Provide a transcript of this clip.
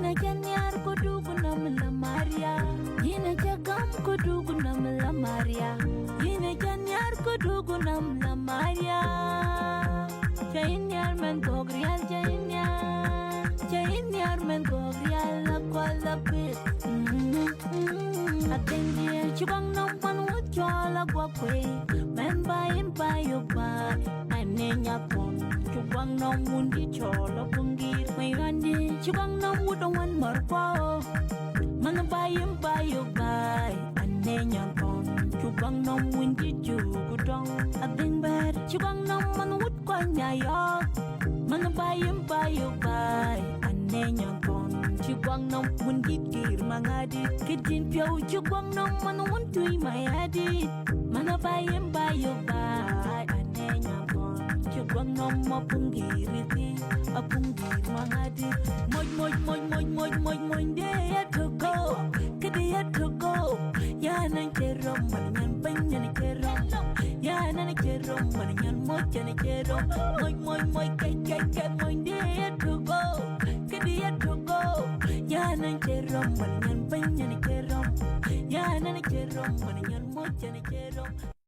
Yina Kenyar Kudugunam La Maria. Yina Jagam Kudugunam La Maria. Yina Kenyar Kudugunam La Maria. Jainyar men gogrial jainyar. Jainyar men gogrial la kwala bit. Atendia chubang nam pan wut chola guapwe. Memba impa yopa. Anenya pon. Chubang nam wundi chola pungir. May randi chubang nam wudawan marpa. Manabay impa yopa. Anenya pon. Chubang nam wundi chugudong. Ading bad. Chubang nam man wut kwa nyayok. Manabay impa yopa. Anenya pon. Chubang nam wundi kir mangadi. Kidin piao chubang nam man wuntui mayadi. Manabay impa yopa. Anenya pon. Chubang nam mapungiriti. Apungir mangadi. Moy dia to go. Kedia to go. Ya nan kerom manyan banyan kerom. Ya nan kerom manyan mojan kerom. Moy kai moy dia to go. Kedia to go. Ya nan kerom manyan banyan kerom. Ya nan kerom manyan mojan kerom.